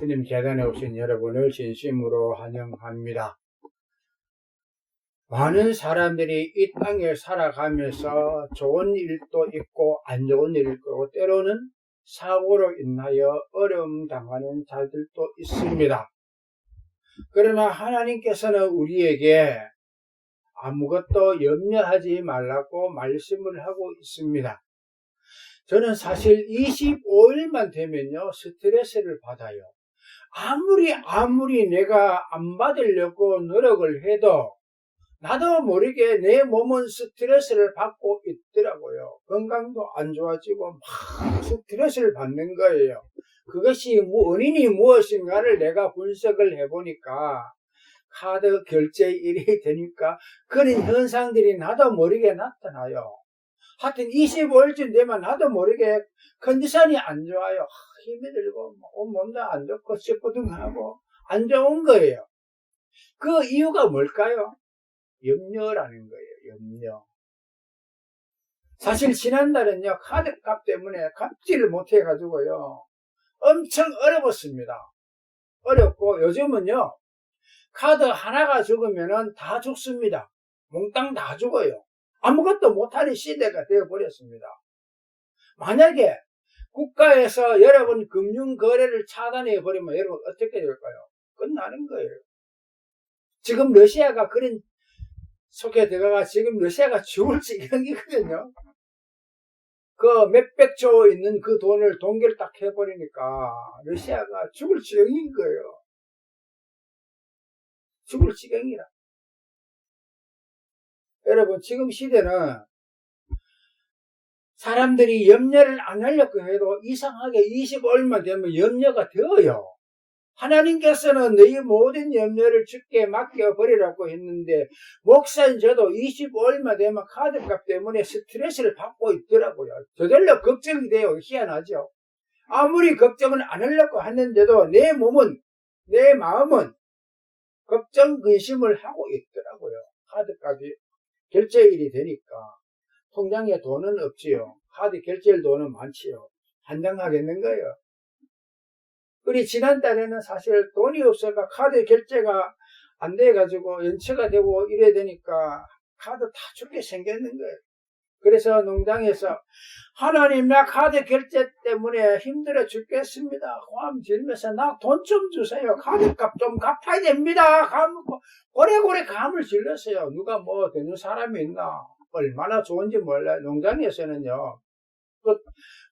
주님 재단에 오신 여러분을 진심으로 환영합니다. 많은 사람들이 이 땅에 살아가면서 좋은 일도 있고 안 좋은 일도 있고 때로는 사고로 인하여 어려움 당하는 자들도 있습니다. 그러나 하나님께서는 우리에게 아무것도 염려하지 말라고 말씀을 하고 있습니다. 저는 사실 25일만 되면요 스트레스를 받아요. 아무리 내가 안 받으려고 노력을 해도 나도 모르게 내 몸은 스트레스를 받고 있더라고요. 건강도 안 좋아지고 막 스트레스를 받는 거예요. 그것이 원인이 무엇인가를 내가 분석을 해보니까 카드 결제일이 되니까 그런 현상들이 나도 모르게 나타나요. 하여튼 25일쯤 되면 나도 모르게 컨디션이 안 좋아요. 힘이 들고 온몸도 안 좋고 찌뿌둥하고 안 좋은 거예요. 그 이유가 뭘까요? 염려라는 거예요. 염려. 사실 지난달은요 카드값 때문에 갚지를 못해가지고요 엄청 어려웠습니다. 어렵고 요즘은요 카드 하나가 죽으면은 다 죽습니다. 몽땅 다 죽어요. 아무것도 못하는 시대가 되어버렸습니다. 만약에 국가에서 여러분 금융거래를 차단해버리면 여러분 어떻게 될까요? 끝나는 거예요. 지금 러시아가 그런 속에 들어가 지금 러시아가 죽을 지경이거든요. 그 몇백조 있는 그 돈을 동결 딱 해버리니까 러시아가 죽을 지경인 거예요. 죽을 지경이라. 여러분 지금 시대는 사람들이 염려를 안 하려고 해도 이상하게 25일만 되면 염려가 되어요. 하나님께서는 너희 모든 염려를 주께 맡겨버리라고 했는데 목사인 저도 25일만 되면 카드값 때문에 스트레스를 받고 있더라고요. 저절로 걱정이 돼요. 희한하죠. 아무리 걱정을 안 하려고 하는데도 내 몸은 내 마음은 걱정 근심을 하고 있더라고요. 카드값이 결제일이 되니까 통장에 돈은 없지요. 카드 결제일 돈은 많지요. 한장하겠는 거예요. 우리 지난달에는 사실 돈이 없어가 카드 결제가 안 돼가지고 연체가 되고 이래야 되니까 카드 다 죽게 생겼는 거예요. 그래서 농장에서 하나님 나 카드 결제 때문에 힘들어 죽겠습니다. 고함 지르면서 나 돈 좀 주세요. 카드값 좀 갚아야 됩니다. 고래고래 감을 질렀어요. 누가 뭐 되는 사람이 있나. 얼마나 좋은지 몰라요. 농장에서는요.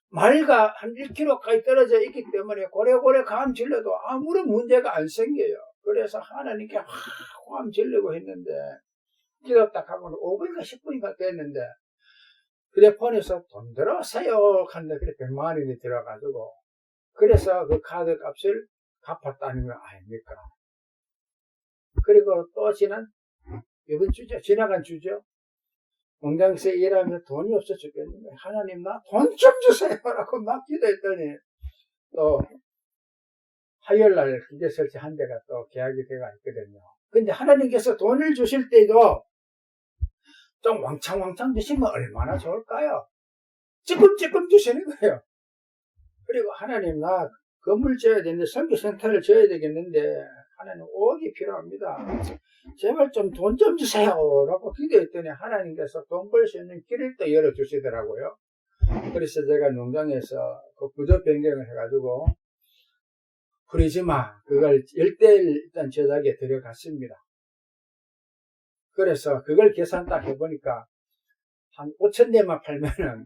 말과 한 1km까지 떨어져 있기 때문에 고래고래 감 질러도 아무런 문제가 안 생겨요. 그래서 하나님께 감 질르고 했는데 기도 딱 하고는 5분인가 10분인가 됐는데 휴대폰에서 돈 들어오세요 하는데 그래 100만 원이 들어가지고 그래서 그 카드 값을 갚았다는 거 아닙니까? 그리고 또 이번 주죠. 지나간 주죠. 공장에서 일하면 돈이 없어 죽겠는데 하나님 나 돈 좀 주세요 라고 막 기도했더니 또 화요일날 기계 설치 한 대가 또 계약이 돼가 있거든요. 근데 하나님께서 돈을 주실 때도 좀 왕창 주시면 얼마나 좋을까요? 찔끔찔끔 주시는 거예요. 그리고 하나님 나 건물 지어야 되는데 선교센터를 지어야 되겠는데 하나님 5억이 필요합니다. 제발 좀 돈 좀 주세요 라고 기도했더니 하나님께서 돈 벌 수 있는 길을 또 열어주시더라고요. 그래서 제가 농장에서 그 구조 변경을 해가지고 프리즈마 그걸 10대 일단 제작에 들어갔습니다. 그래서 그걸 계산 딱 해보니까 한 5,000대만 팔면은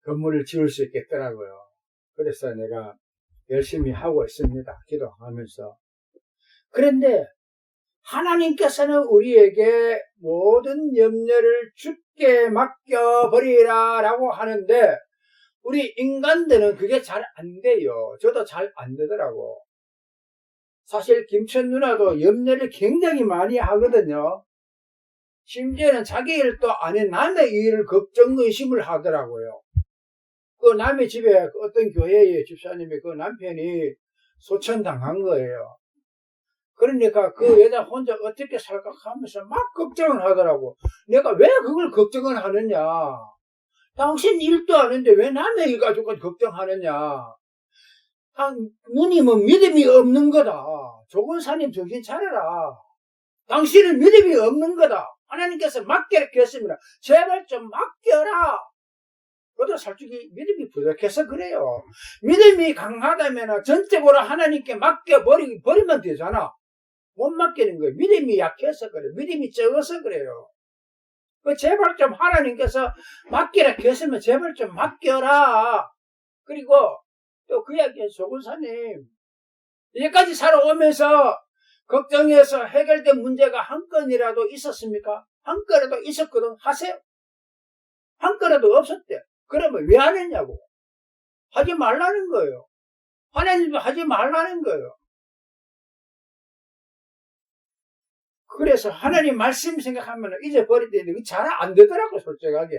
건물을 지을 수 있겠더라고요. 그래서 내가 열심히 하고 있습니다. 기도하면서. 그런데 하나님께서는 우리에게 모든 염려를 주께 맡겨버리라 라고 하는데 우리 인간들은 그게 잘 안 돼요. 저도 잘 안 되더라고. 사실 김천 누나도 염려를 굉장히 많이 하거든요. 심지어는 자기 일도 아닌 남의 일을 걱정 의심을 하더라고요. 그 남의 집에 어떤 교회의 집사님이 그 남편이 소천당한 거예요. 그러니까 그 여자 혼자 어떻게 살까 하면서 막 걱정을 하더라고. 내가 왜 그걸 걱정을 하느냐. 당신 일도 아닌데 왜 남의 일 가지고 걱정하느냐. 누님은 믿음이 없는 거다. 조건사님 정신 차려라. 당신은 믿음이 없는 거다. 하나님께서 맡기라 했습니다. 제발 좀 맡겨라. 그것도 솔직히 믿음이 부족해서 그래요. 믿음이 강하다면 전적으로 하나님께 맡겨버리면 되잖아. 못 맡기는 거예요. 믿음이 약해서 그래요. 믿음이 적어서 그래요. 제발 좀 하나님께서 맡기라 했으면 제발 좀 맡겨라. 그리고 또 그 이야기에 조근사님 여기까지 살아오면서 걱정해서 해결된 문제가 한 건이라도 있었습니까? 한 건이라도 있었거든. 하세요. 한 건이라도 없었대. 그러면 왜 안 했냐고. 하지 말라는 거예요. 하나님도 하지 말라는 거예요. 그래서 하나님 말씀 생각하면 잊어버릴 때 잘 안 되더라고, 솔직하게.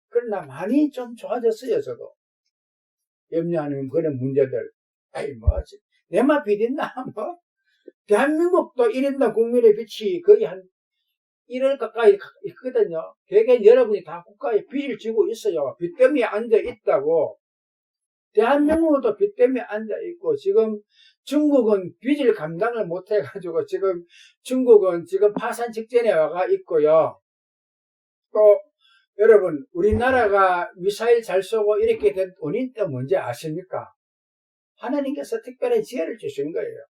그러나 많이 좀 좋아졌어요, 저도. 염려하는 그런 문제들. 아이, 내만 비린나, 대한민국도 1인당 국민의 빚이 거의 한 1억 가까이 있거든요. 대개 여러분이 다 국가에 빚을 지고 있어요. 빚 때문에 앉아 있다고. 대한민국도 빚 때문에 앉아 있고, 지금 중국은 빚을 감당을 못 해가지고, 지금 중국은 지금 파산 직전에 와가 있고요. 또, 여러분, 우리나라가 미사일 잘 쏘고 이렇게 된 원인 또 뭔지 아십니까? 하나님께서 특별한 지혜를 주신 거예요.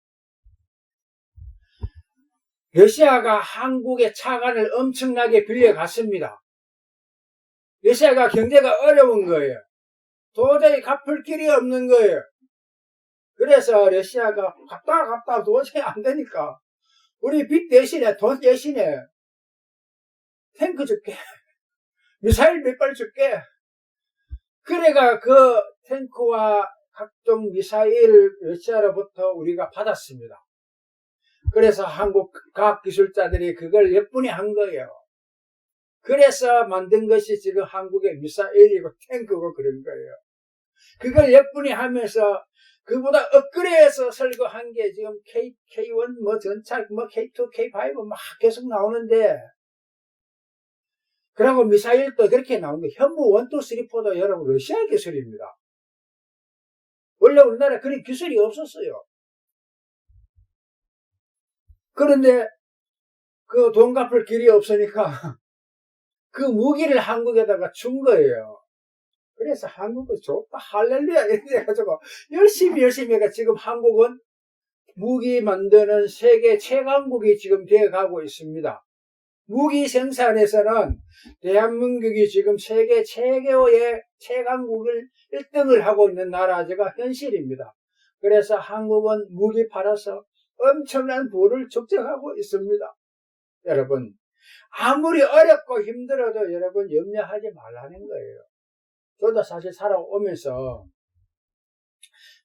러시아가 한국의 차관을 엄청나게 빌려갔습니다. 러시아가 경제가 어려운 거예요. 도저히 갚을 길이 없는 거예요. 그래서 러시아가 갚다 도저히 안 되니까 우리 빚 대신에 돈 대신에 탱크 줄게. 미사일 몇 발 줄게. 그래가 그 탱크와 각종 미사일 러시아로부터 우리가 받았습니다. 그래서 한국 과학기술자들이 그걸 예쁘게 한 거예요. 그래서 만든 것이 지금 한국의 미사일이고 탱크고 그런 거예요. 그걸 예쁘게 하면서 그보다 업그레이드해서 설거한 게 지금 K1 전차 K2 K5 막 계속 나오는데, 그리고 미사일도 그렇게 나온 게 현무 1, 2, 3, 4도 여러분 러시아 기술입니다. 원래 우리나라 그런 기술이 없었어요. 그런데 그 돈 갚을 길이 없으니까 그 무기를 한국에다가 준 거예요. 그래서 한국은 좋다, 할렐루야 이렇게 해가지고 열심히 해가 지금 한국은 무기 만드는 세계 최강국이 지금 되어가고 있습니다. 무기 생산에서는 대한민국이 지금 세계 최고의 최강국을 1등을 하고 있는 나라가 현실입니다. 그래서 한국은 무기 팔아서 엄청난 부를 축적하고 있습니다. 여러분, 아무리 어렵고 힘들어도 여러분 염려하지 말라는 거예요. 저도 사실 살아오면서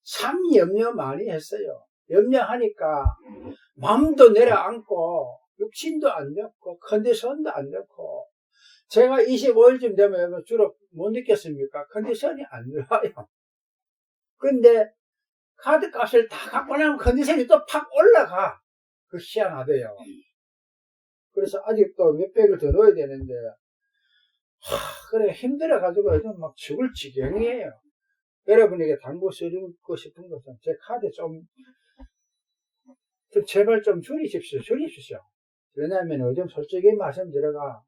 참 염려 많이 했어요. 염려하니까 마음도 내려앉고 육신도 안 좋고 컨디션도 안 좋고, 제가 25일쯤 되면 주로 못 느꼈습니까? 컨디션이 안 좋아요. 근데 카드 값을 다 갚고 나면 컨디션이 또 팍 올라가. 그 희한하대요. 그래서 아직도 몇백을 더 넣어야 되는데, 그래 힘들어가지고 요즘 막 죽을 지경이에요. 여러분에게 당부드리고 싶은 것은 제 카드 좀 제발 좀 줄이십시오. 왜냐하면 요즘 솔직히 말씀드려가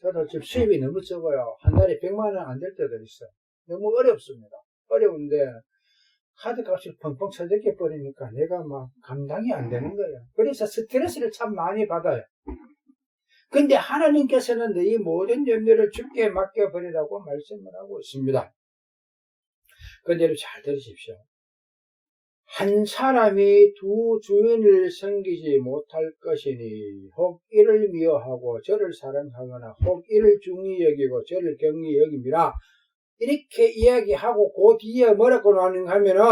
저도 지금 수입이 너무 적어요. 한 달에 100만 원 안 될 때도 있어요. 너무 어렵습니다. 어려운데 카드 값이 펑펑 쳐졌게 버리니까 내가 막 감당이 안 되는 거예요. 그래서 스트레스를 참 많이 받아요. 근데 하나님께서는 너희 모든 염려를 주께 맡겨버리라고 말씀을 하고 있습니다. 그대로 잘 들으십시오. 한 사람이 두 주인을 섬기지 못할 것이니 혹 이를 미워하고 저를 사랑하거나 혹 이를 중히 여기고 저를 경히 여깁니다. 이렇게 이야기하고 그 뒤에 뭐라고 나오는가 하면은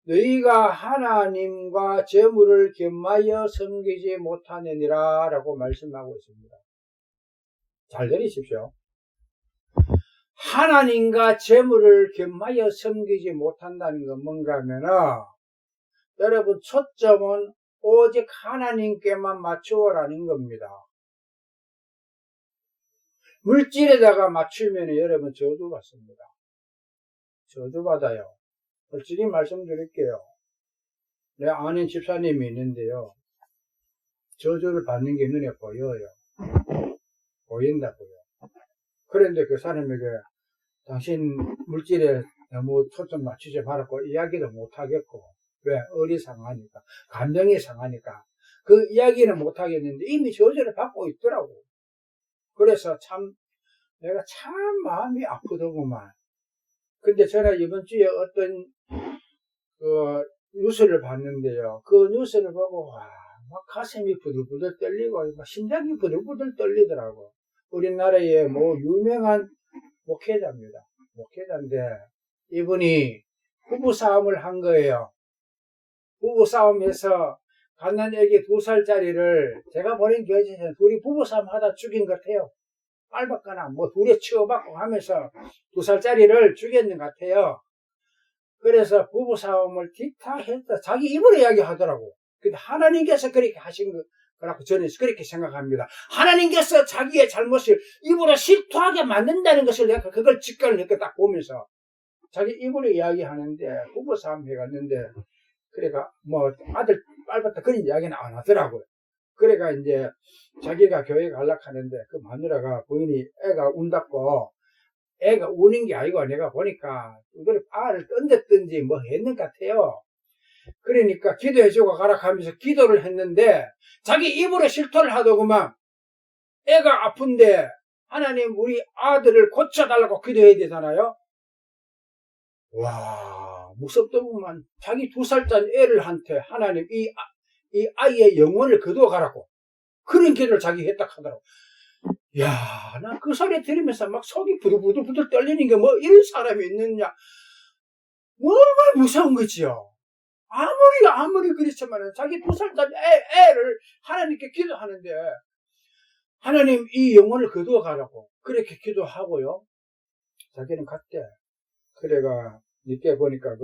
너희가 하나님과 재물을 겸하여 섬기지 못하느니라 라고 말씀하고 있습니다. 잘 들으십시오. 하나님과 재물을 겸하여 섬기지 못한다는 건 뭔가 하면은 여러분 초점은 오직 하나님께만 맞추어라는 겁니다. 물질에다가 맞추면 여러분 저주받습니다. 저주받아요. 솔직히 말씀드릴게요. 내 아는 집사님이 있는데요. 저주를 받는 게 눈에 보여요. 보인다고요. 그런데 그 사람에게 당신 물질에 너무 초점 맞추지 말았고 이야기도 못하겠고, 왜? 의리 상하니까, 감정이 상하니까 그 이야기는 못하겠는데 이미 저주를 받고 있더라고. 그래서 내가 참 마음이 아프더구만. 근데 저는 이번 주에 어떤 뉴스를 봤는데요. 그 뉴스를 보고 막 가슴이 부들부들 떨리고 막 심장이 부들부들 떨리더라고. 우리나라의 유명한 목회자입니다. 목회자인데 이분이 부부싸움을 한 거예요. 부부싸움에서 갓난 애기 2살짜리를 제가 보낸 교회에서 둘이 부부싸움 하다 죽인 것 같아요. 빨봤거나 둘이 치고받고 하면서 2살짜리를 죽였는 것 같아요. 그래서 부부싸움을 틱탁했다. 자기 입으로 이야기하더라고. 근데 하나님께서 그렇게 하신 거라고 저는 그렇게 생각합니다. 하나님께서 자기의 잘못을 입으로 실토하게 만든다는 것을 내가 그걸 직관을 했고 딱 보면서 자기 입으로 이야기하는데 부부싸움 해갔는데 그래가 아들 빨갛다 그런 이야기는 안 하더라고요. 그래가 이제 자기가 교회 가려고 하는데 그 마누라가 부인이 애가 운다고 애가 우는 게 아니고 내가 보니까 이걸 알을 던졌든지 했는 것 같아요. 그러니까 기도해주고 가라 하면서 기도를 했는데 자기 입으로 실토를 하더구만. 애가 아픈데 하나님 우리 아들을 고쳐달라고 기도해야 되잖아요. 와, 무섭더구만. 자기 2살짜리 애를 한테 하나님 이 아이의 영혼을 거두어가라고 그런 기도를 자기 했다 하더라고. 야, 나 그 소리 들으면서 막 속이 부들부들 떨리는 게 이런 사람이 있느냐. 정말 무서운 거지요. 아무리 그렇지만은 자기 2살짜리 애를 하나님께 기도하는데 하나님 이 영혼을 거두어 가라고 그렇게 기도하고요. 자기는 갔대. 그래가 늦게 보니까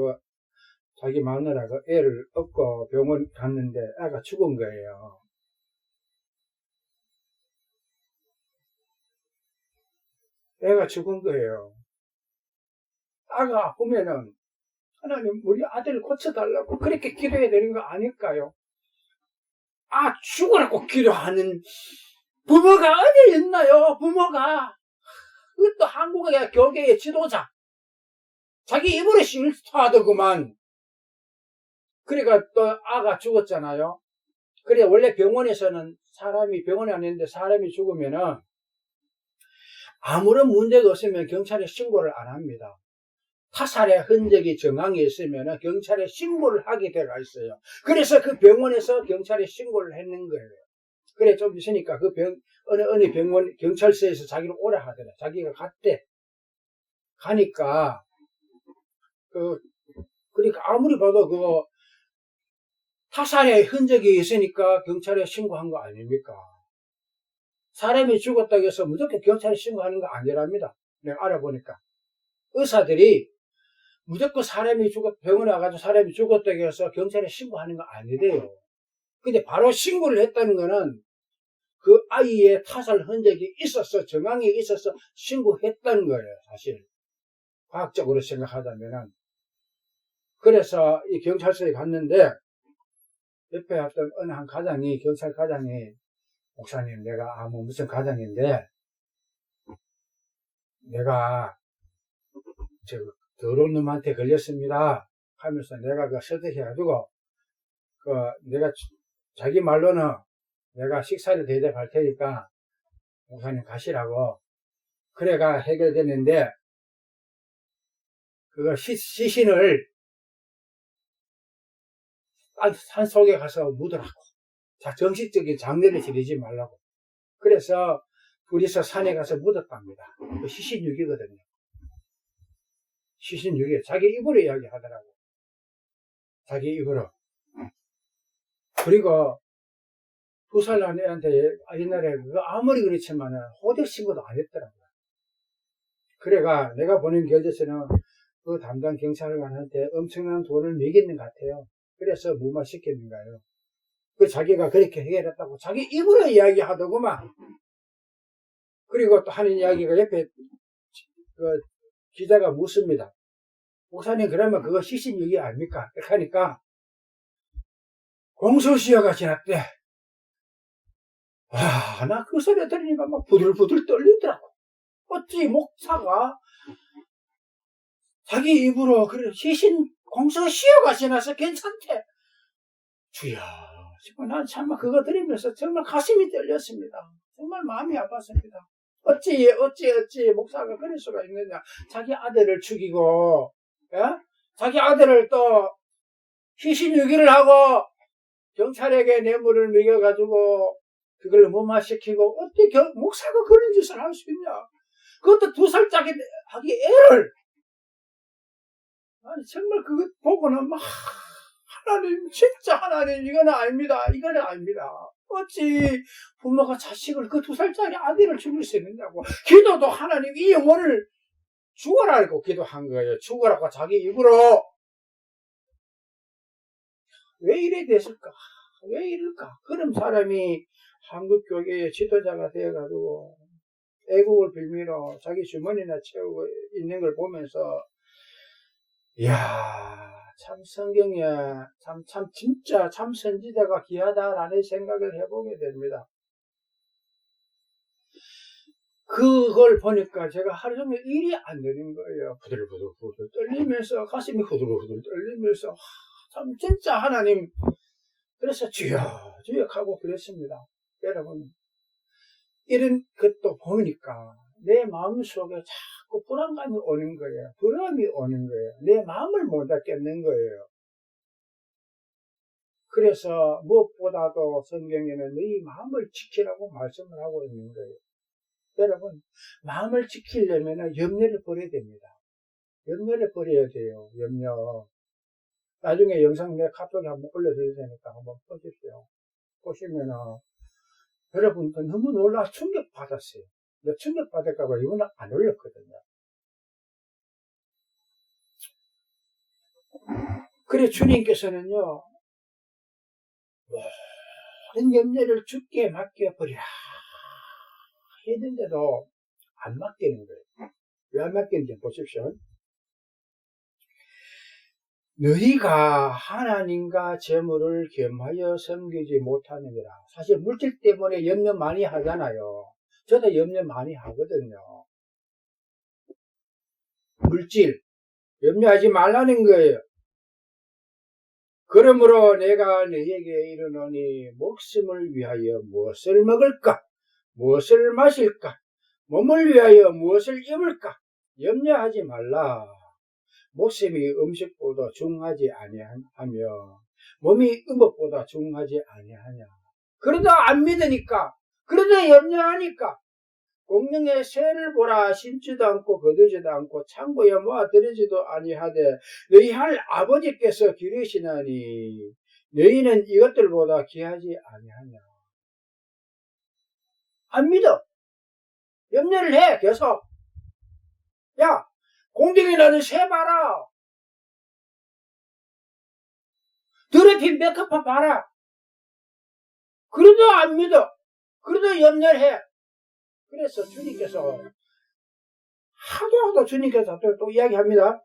자기 마누라가 애를 업고 병원 갔는데 애가 죽은 거예요. 애가 죽은 거예요. 애가 아프면은 하나님 우리 아들을 고쳐달라고 그렇게 기도해야 되는 거 아닐까요? 죽으라고 기도하는 부모가 어디 있나요? 부모가 그것도 한국의 교계의 지도자 자기 입으로 실토하더구만. 그러니까 또 아가 죽었잖아요. 그래 원래 병원에서는 병원에 왔는데 사람이 죽으면은 아무런 문제가 없으면 경찰에 신고를 안 합니다. 타살의 흔적이 정황이 있으면 경찰에 신고를 하게 되어 있어요. 그래서 그 병원에서 경찰에 신고를 했는 거예요. 그래 좀 있으니까 어느 병원 경찰서에서 자기를 오라 하더라. 자기가 갔대. 가니까 그러니까 아무리 봐도 타살의 흔적이 있으니까 경찰에 신고한 거 아닙니까? 사람이 죽었다고 해서 무조건 경찰에 신고하는 거 아니랍니다. 내가 알아보니까 의사들이 무조건 병원에 와가지고 사람이 죽었다고 해서 경찰에 신고하는 거 아니래요. 근데 바로 신고를 했다는 거는 그 아이의 타살 흔적이 있어서 정황이 있어서 신고했다는 거예요. 사실 과학적으로 생각하자면은. 그래서 이 경찰서에 갔는데 옆에 왔던 어느 한 경찰 가장이 목사님 내가 무슨 가장인데 내가 더러운 놈한테 걸렸습니다 하면서 내가 설득해가지고 내가 자기 말로는 내가 식사를 대접할 테니까 목사님 가시라고 그래가 해결됐는데 시신을 산 속에 가서 묻으라고. 정식적인 장례를 지르지 말라고. 그래서 둘이서 산에 가서 묻었답니다. 시신유기거든요. 시신유기. 자기 입으로 이야기하더라고. 자기 입으로. 그리고 2살 난 애한테 옛날에 아무리 그렇지만은 호적 신고도 안 했더라고요. 그래가 내가 보낸 결제서는 그 담당 경찰관한테 엄청난 돈을 매겼는 것 같아요. 그래서 무마시켰는 거예요. 자기가 그렇게 해결했다고 자기 입으로 이야기하더구만. 그리고 또 하는 이야기가 옆에 기자가 묻습니다. 목사님 그러면 그거 시신유기 아닙니까? 이렇게 하니까 공소시효가 지났대. 와, 나 그 소리 들으니까 막 부들부들 떨리더라고. 어찌 목사가 자기 입으로 그래 시신 공소시효가 지나서 괜찮대. 주여, 난 정말 그거 들으면서 정말 가슴이 떨렸습니다. 정말 마음이 아팠습니다. 어찌 목사가 그럴 수가 있느냐. 자기 아들을 죽이고, 예? 자기 아들을 또 시신유기를 하고 경찰에게 뇌물을 먹여가지고 그걸 무마시키고 어떻게 목사가 그런 짓을 할 수 있냐. 그것도 2살짜리 하기 애를. 아니 정말 그거 보고는 막 하나님 진짜 하나님 이거는 아닙니다. 이거는 아닙니다. 어찌 부모가 자식을 그 2살짜리 아들을 죽일 수 있느냐고. 기도도 하나님 이 영혼을 죽어라고 기도한 거예요. 죽어라고 자기 입으로. 왜 이래 됐을까? 왜 이럴까? 그런 사람이 한국교회의 지도자가 되어가지고 애국을 빌미로 자기 주머니나 채우고 있는 걸 보면서 이야 참 성경에 진짜 참 선지자가 귀하다라는 생각을 해보게 됩니다. 그걸 보니까 제가 하루 종일 일이 안 되는 거예요. 부들부들 떨리면서 가슴이 후들후들 떨리면서 참 진짜 하나님. 그래서 주여 하고 그랬습니다. 여러분 이런 것도 보니까 내 마음속에 자꾸 불안감이 오는 거예요. 불안이 오는 거예요. 내 마음을 못 닫겠는 거예요. 그래서 무엇보다도 성경에는 너희 마음을 지키라고 말씀을 하고 있는 거예요. 여러분 마음을 지키려면 염려를 버려야 됩니다. 염려를 버려야 돼요. 염려. 나중에 영상 내 카톡에 한번 올려드릴 테니까 한번 보십시오. 보시면은 여러분도 너무 놀라 충격받았어요. 근데 충격받을까봐 이거는 안 올렸거든요. 그래 주님께서는요 모든 염려를 주께 맡겨버리라 했는데도 안 맡기는 거예요. 왜 안 맡기는지 보십시오. 너희가 하나님과 재물을 겸하여 섬기지 못하느니라. 사실 물질 때문에 염려 많이 하잖아요. 저도 염려 많이 하거든요. 물질 염려하지 말라는 거예요. 그러므로 내가 너희에게 이르노니 목숨을 위하여 무엇을 먹을까? 무엇을 마실까? 몸을 위하여 무엇을 입을까? 염려하지 말라. 목숨이 음식보다 중하지 아니하며 몸이 음식보다 중하지 아니하냐. 그러다 안 믿으니까, 그러다 염려하니까 공중의 새를 보라. 심지도 않고 거두지도 않고 창고에 모아들이지도 아니하되 너희 하늘 아버지께서 기르시나니 너희는 이것들보다 귀하지 아니하냐. 안 믿어. 염려를 해. 계속. 야 공중에 나는 새 봐라. 드레핀 메카파 봐라. 그래도 안 믿어. 그래도 염려를 해. 그래서 주님께서 하도 주님께서 또 이야기합니다.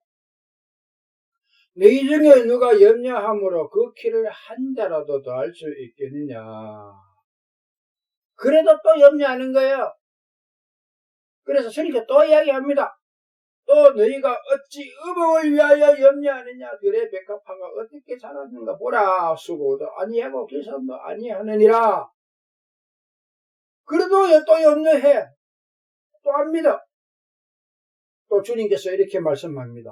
너희 중에 누가 염려함으로 그 키를 한 자라도 더 할 수 있겠느냐. 그래도 또 염려하는 거예요. 그래서 주님께서 또 이야기합니다. 또 너희가 어찌 의복을 위하여 염려하느냐. 들의 백합화가 어떻게 자랐는가 보라. 수고도 아니하고 기선도 아니하느니라. 그래도 또 염려해. 또 안 믿어. 또 주님께서 이렇게 말씀합니다.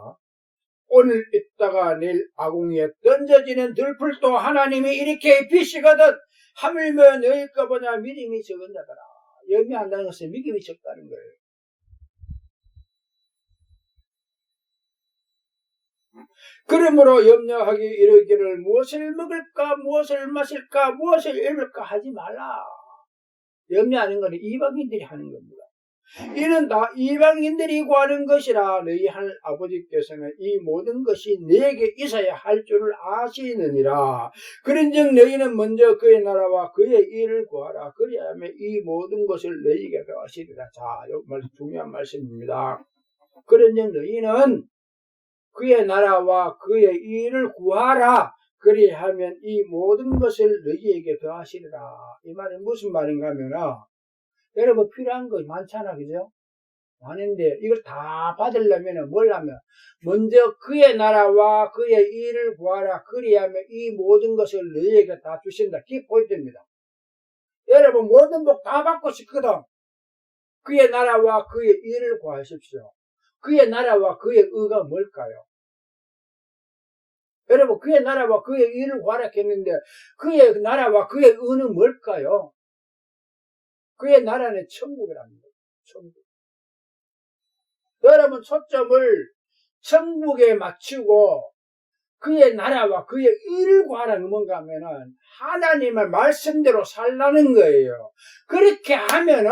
오늘 있다가 내일 아궁이에 던져지는 들풀도 하나님이 이렇게 비시거든 하물며 너희 거보다 믿음이 적은 자더라. 염려한다는 것은 믿음이 적다는 거예요. 그러므로 염려하기 이르기를 무엇을 먹을까 무엇을 마실까 무엇을 입을까 하지 말라. 염려하는 것은 이방인들이 하는 겁니다. 이는 다 이방인들이 구하는 것이라 너희 하늘 아버지께서는 이 모든 것이 너에게 있어야 할 줄을 아시느니라. 그런즉 너희는 먼저 그의 나라와 그의 일을 구하라. 그리하면 이 모든 것을 너희에게 더하시리라. 자, 이 중요한 말씀입니다. 그런즉 너희는 그의 나라와 그의 의를 구하라. 그리하면 이 모든 것을 너희에게 더하시리라. 이 말은 무슨 말인가 하면, 여러분 필요한 거 많잖아, 그죠? 많은데 이걸 다 받으려면 뭘 하면, 먼저 그의 나라와 그의 의를 구하라. 그리하면 이 모든 것을 너희에게 다 주신다. 그게 포인트입니다. 여러분 모든 복 다 받고 싶거든. 그의 나라와 그의 의를 구하십시오. 그의 나라와 그의 의가 뭘까요? 여러분 그의 나라와 그의 의를 구하라 했는데 그의 나라와 그의 의는 뭘까요? 그의 나라는 천국이랍니다. 천국. 여러분 초점을 천국에 맞추고 그의 나라와 그의 의를 구하라는 뭔가 하면은 하나님의 말씀대로 살라는 거예요. 그렇게 하면은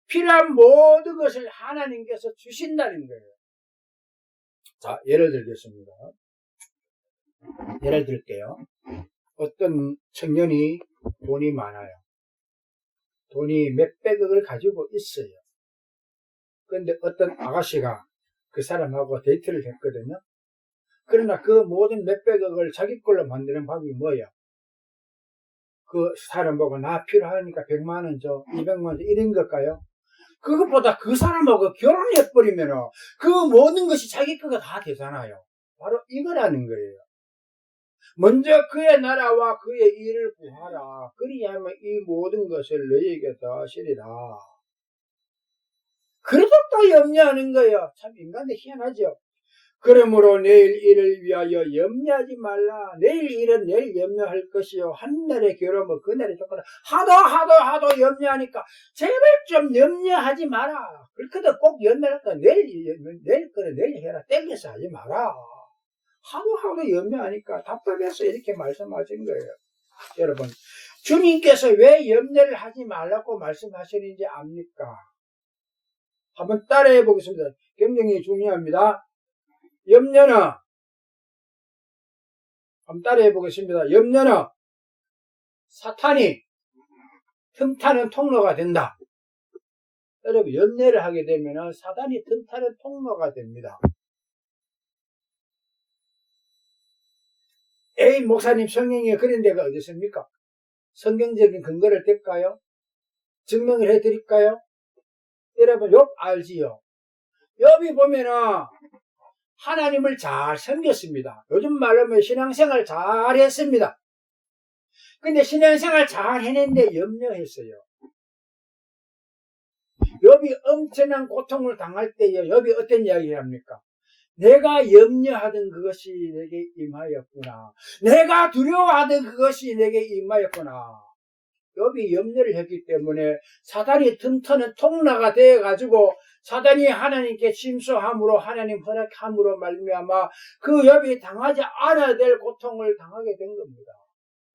필요한 모든 것을 하나님께서 주신다는 거예요. 자, 예를 들겠습니다. 예를 들게요. 어떤 청년이 돈이 많아요. 돈이 몇백억을 가지고 있어요. 그런데 어떤 아가씨가 그 사람하고 데이트를 했거든요. 그러나 그 모든 몇백억을 자기 걸로 만드는 방법이 뭐예요? 그 사람 보고 나 필요하니까 100만원 줘, 200만원 줘, 이런 걸까요? 그것보다 그 사람하고 결혼해버리면 그 모든 것이 자기 거가 다 되잖아요. 바로 이거라는 거예요. 먼저 그의 나라와 그의 일을 구하라. 그리하면 이 모든 것을 너희에게 더하시리라. 그래도 또 염려하는 거예요. 참 인간이 희한하죠. 그러므로 내일 일을 위하여 염려하지 말라. 내일 일은 내일 염려할 것이요. 한날의 괴로움은 그날의 조건. 하도 염려하니까 제발 좀 염려하지 마라. 그렇거든 꼭 염려할까. 내일 거를 내일 해라. 땡겨서 하지 마라. 하도 염려하니까 답답해서 이렇게 말씀하신 거예요. 여러분, 주님께서 왜 염려를 하지 말라고 말씀하시는지 압니까? 한번 따라해 보겠습니다. 굉장히 중요합니다. 염려는, 한번 따라해 보겠습니다. 염려는 사탄이 틈타는 통로가 된다. 여러분, 염려를 하게 되면 사탄이 틈타는 통로가 됩니다. 에이, 목사님 성경에 그런 데가 어디 있습니까? 성경적인 근거를 댈까요? 증명을 해드릴까요? 여러분, 욥 알지요? 욥이 보면은 하나님을 잘 섬겼습니다. 요즘 말로 하면 신앙생활 잘 했습니다. 근데 신앙생활 잘 해냈는데 염려했어요. 욥이 엄청난 고통을 당할 때요, 욥이 어떤 이야기를 합니까? 내가 염려하던 그것이 내게 임하였구나. 내가 두려워하던 그것이 내게 임하였구나. 욥이 염려를 했기 때문에 사단이 틈터는 통로가 되어가지고 사단이 하나님께 침소함으로 하나님 허락함으로 말미암아 그 욥이 당하지 않아야 될 고통을 당하게 된 겁니다.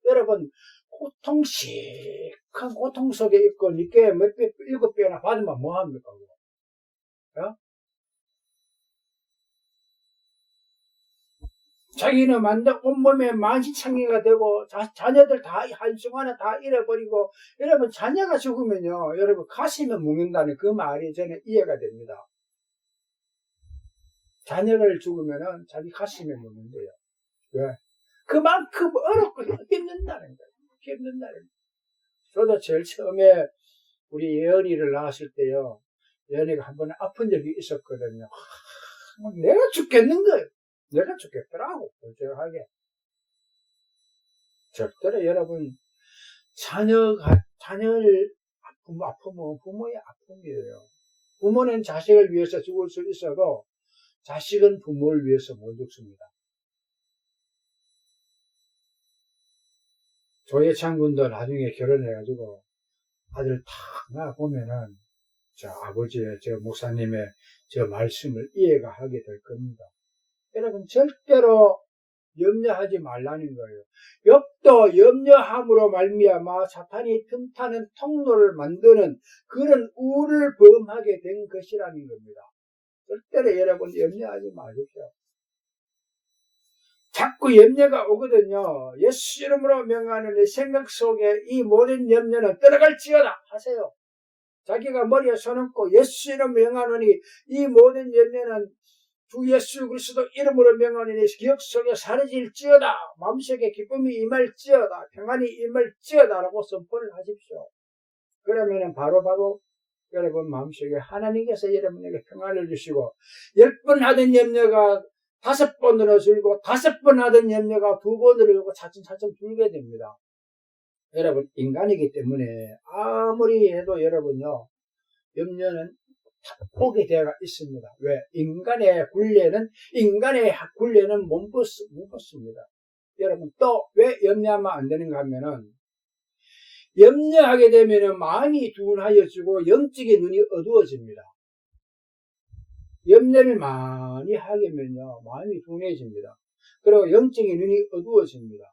여러분, 고통씩한 고통 속에 있고 니께 몇 배, 7배나 받으면 뭐합니까? 어? 자기는 완전 온몸에 만신창이가 되고 자녀들 다 한순간에 다 잃어버리고 여러분 자녀가 죽으면요 여러분 가슴에 묵는다는 그 말이 저는 이해가 됩니다. 자녀를 죽으면은 자기 가슴에 묵는데요. 왜? 그만큼 어렵고 힘든다는 거예요. 힘든다는 거예요. 저도 제일 처음에 우리 예언이를 낳았을 때요 예언이가 한 번 아픈 적이 있었거든요. 내가 죽겠는 거예요. 내가 죽겠더라고, 솔직하게. 절대로 여러분, 자녀를 아프면 부모의 아픔이에요. 부모는 자식을 위해서 죽을 수 있어도 자식은 부모를 위해서 못 죽습니다. 조혜창 군도 나중에 결혼해가지고 아들 탁 낳아보면은 저 아버지의, 저 목사님의 저 말씀을 이해가 하게 될 겁니다. 여러분 절대로 염려하지 말라는 거예요. 욥도 염려함으로 말미암아 사탄이 틈타는 통로를 만드는 그런 우를 범하게 된 것이라는 겁니다. 절대로 여러분 염려하지 마십시오. 자꾸 염려가 오거든요. 예수 이름으로 명하는 내 생각 속에 이 모든 염려는 떠나갈지어다 하세요. 자기가 머리에 손 얹고 예수 이름으로 명하노니 이 모든 염려는 주 예수 그리스도 이름으로 명하노니 기억 속에 사라질지어다. 마음속에 기쁨이 임할지어다. 평안이 임할지어다라고 선포를 하십시오. 그러면은 바로 여러분 마음속에 하나님께서 여러분에게 평안을 주시고 10번 하던 염려가 5번으로 줄고 5번 하던 염려가 2번으로 줄고 차츰차츰 줄게 됩니다. 여러분 인간이기 때문에 아무리 해도 여러분요 염려는 오게 되어 있습니다. 왜? 인간의 굴레는 못 벗습니다. 여러분 또 왜 염려하면 안 되는가 하면은 염려하게 되면은 마음이 둔하여지고 영적인 눈이 어두워집니다. 염려를 많이 하게 되면요 마음이 둔해집니다. 그리고 영적인 눈이 어두워집니다.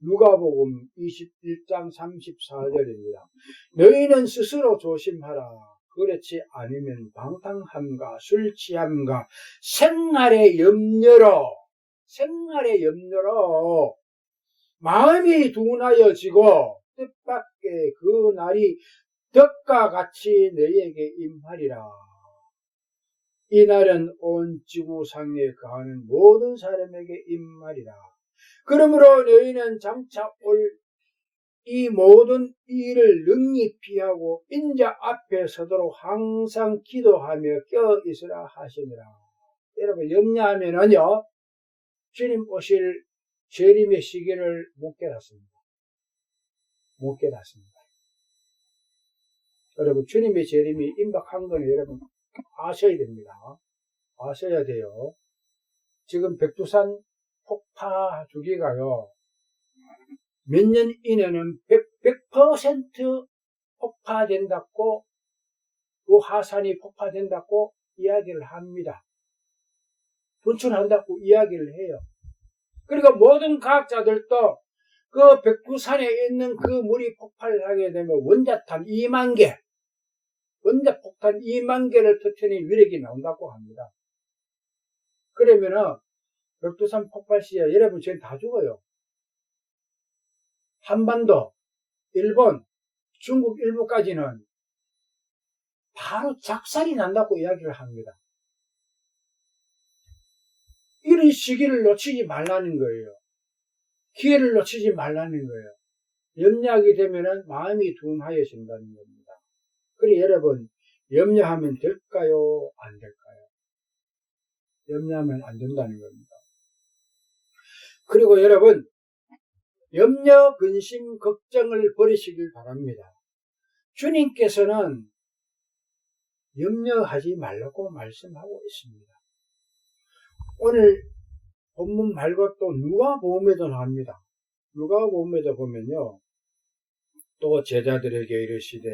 누가복음 21장 34절입니다. 너희는 스스로 조심하라. 그렇지 않으면 방탕함과 술 취함과 생활의 염려로 마음이 둔하여지고 뜻밖의 그 날이 덕과 같이 너희에게 임하리라. 이 날은 온 지구상에 거하는 모든 사람에게 임하리라. 그러므로 너희는 장차 올 이 모든 일을 능히 피하고 인자 앞에 서도록 항상 기도하며 껴있으라 하시니라. 여러분 염려하면은요 주님 오실 재림의 시기를 못 깨닫습니다. 여러분 주님의 재림이 임박한 거는 여러분 아셔야 됩니다. 아셔야 돼요. 지금 백두산 폭파 주기가요 몇 년 이내는 100% 폭파된다고 그 하산이 폭파된다고 이야기를 합니다. 분출한다고 이야기를 해요. 그리고 모든 과학자들도 그 백두산에 있는 그 물이 폭발하게 되면 원자탄 2만 개, 원자폭탄 2만 개를 터뜨리는 위력이 나온다고 합니다. 그러면은 백두산 폭발 시에 여러분 저희 다 죽어요. 한반도, 일본, 중국 일부까지는 바로 작살이 난다고 이야기를 합니다. 이런 시기를 놓치지 말라는 거예요. 기회를 놓치지 말라는 거예요. 염려하게 되면 마음이 둔하여진다는 겁니다. 그래 여러분 염려하면 될까요? 안 될까요? 염려하면 안 된다는 겁니다. 그리고 여러분 염려, 근심, 걱정을 버리시길 바랍니다. 주님께서는 염려하지 말라고 말씀하고 있습니다. 오늘 본문 말고 또 누가복음에도 나옵니다. 누가복음에도 보면요. 또 제자들에게 이르시되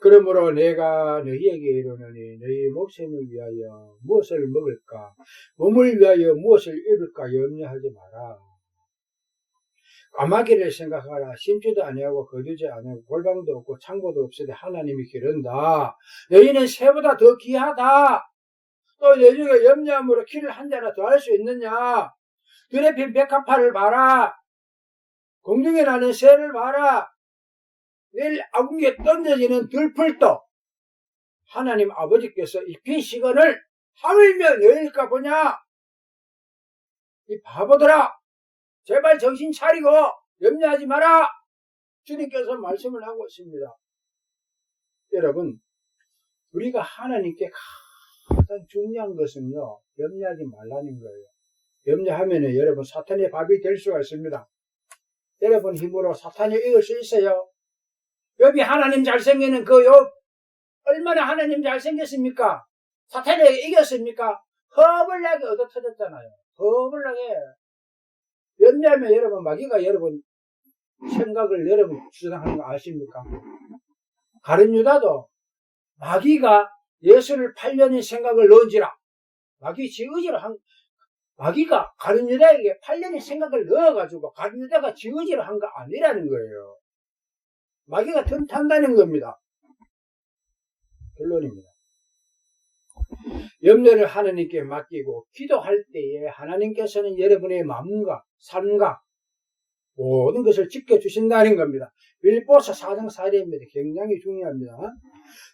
그러므로 내가 너희에게 이르노니 너희 목숨을 위하여 무엇을 먹을까 몸을 위하여 무엇을 입을까 염려하지 마라. 까마귀를 생각하라. 심지도 아니하고 거두지 아니하고 골방도 없고 창고도 없으되 하나님이 기른다. 너희는 새보다 더 귀하다. 또 너희가 염려함으로 키를 한 자나 더 할 수 있느냐. 들에 핀 백합화를 봐라. 공중에 나는 새를 봐라. 내일 아궁이에 던져지는 들풀도 하나님 아버지께서 이 빈 시간을 하물며 너희일까 보냐. 이 바보들아 제발 정신 차리고 염려하지 마라. 주님께서 말씀을 하고 있습니다. 여러분 우리가 하나님께 가장 중요한 것은요 염려하지 말라는 거예요. 염려하면은 여러분 사탄의 밥이 될 수가 있습니다. 여러분 힘으로 사탄을 이길 수 있어요. 욥이 하나님 잘생기는 그 욥 얼마나 하나님 잘생겼습니까? 사탄에게 이겼습니까? 허벌나게 얻어 터졌잖아요. 허벌나게. 염려하면 여러분 마귀가 여러분 생각을 여러분 주장하는 거 아십니까? 가룟 유다도 마귀가 예수를 팔려는 생각을 넣은지라 마귀 지의지를 마귀가 가룟 유다에게 팔려는 생각을 넣어가지고 가룟 유다가 지의지를 한 거 아니라는 거예요. 마귀가 틈탄다는 겁니다. 결론입니다. 염려를 하나님께 맡기고 기도할 때에 하나님께서는 여러분의 마음과 삶과 모든 것을 지켜주신다는 겁니다. 빌보서 4장 4절입니다. 굉장히 중요합니다.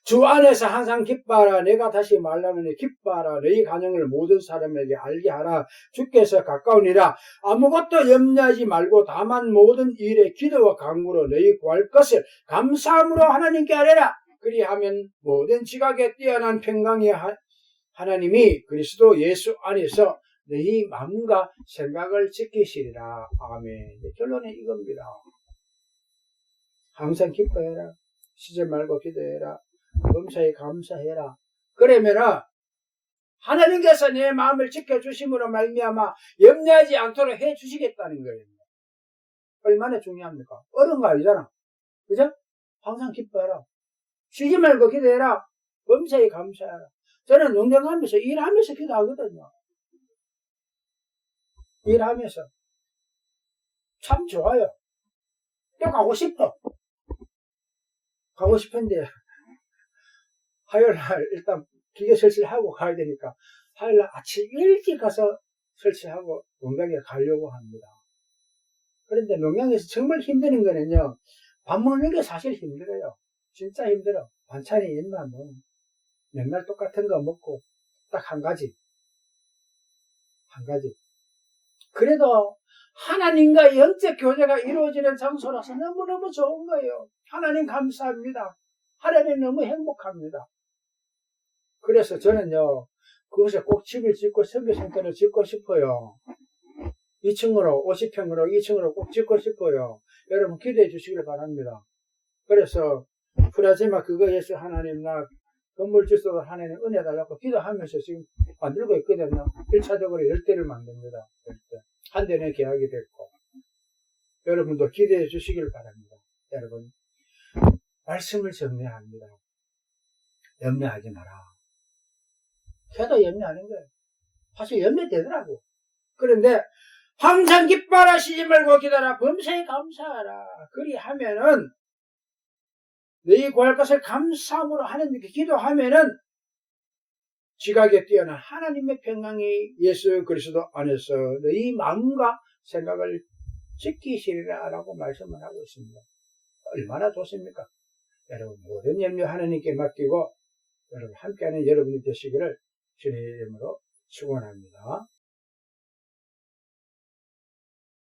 주 안에서 항상 기뻐하라. 내가 다시 말하노니 기뻐하라. 너희 가정을 모든 사람에게 알게 하라. 주께서 가까우니라. 아무것도 염려하지 말고 다만 모든 일에 기도와 간구로 너희 구할 것을 감사함으로 하나님께 아뢰라. 그리하면 모든 지각에 뛰어난 평강의 하나님이 그리스도 예수 안에서 너희 마음과 생각을 지키시리라. 아멘. 결론은 이겁니다. 항상 기뻐해라. 쉬지 말고 기도해라. 범사에 감사해라. 그러면은 하나님께서 내 마음을 지켜주심으로 말미암아 염려하지 않도록 해주시겠다는 거예요. 얼마나 중요합니까? 어려운 거 아니잖아. 그죠? 항상 기뻐해라. 쉬지 말고 기도해라. 범사에 감사해라. 저는 농장하면서 일하면서 기도하거든요. 일하면서 참 좋아요. 또 가고 싶어. 가고 싶은데 화요일날 일단 기계 설치하고 가야 되니까 화요일날 아침 일찍 가서 설치하고 농장에 가려고 합니다. 그런데 농장에서 정말 힘드는 거는요, 밥 먹는 게 사실 힘들어요. 진짜 힘들어. 반찬이 있나 뭐 맨날 똑같은 거 먹고 딱 한 가지. 그래도 하나님과 영적 교제가 이루어지는 장소라서 너무너무 좋은 거예요. 하나님 감사합니다. 하나님 너무 행복합니다. 그래서 저는요, 그곳에 꼭 집을 짓고 선교센터를 짓고 싶어요. 2층으로, 50평으로 2층으로 꼭 짓고 싶어요. 여러분 기도해 주시길 바랍니다. 그래서 프라지마 그거에서 하나님 나 건물 짓어도 하나님 은혜 달라고 기도하면서 지금 만들고 있거든요. 1차적으로 10대를 만듭니다. 10대. 한 대는 계약이 됐고. 여러분도 기대해 주시길 바랍니다. 여러분, 말씀을 정리합니다. 염려하지 마라. 걔도 염려하는 거예요. 사실 염려되더라고. 그런데 항상 기뻐하라. 쉬지 말고 기도하라. 범사에 감사하라. 그리하면은 너희 구할 것을 감사함으로 하나님께 기도하면은 지각에 뛰어난 하나님의 평강이 예수 그리스도 안에서 너희 마음과 생각을 지키시리라 라고 말씀을 하고 있습니다. 얼마나 좋습니까? 여러분 모든 염려 하나님께 맡기고 여러분 함께하는 여러분이 되시기를 주님의 이름으로 축원합니다.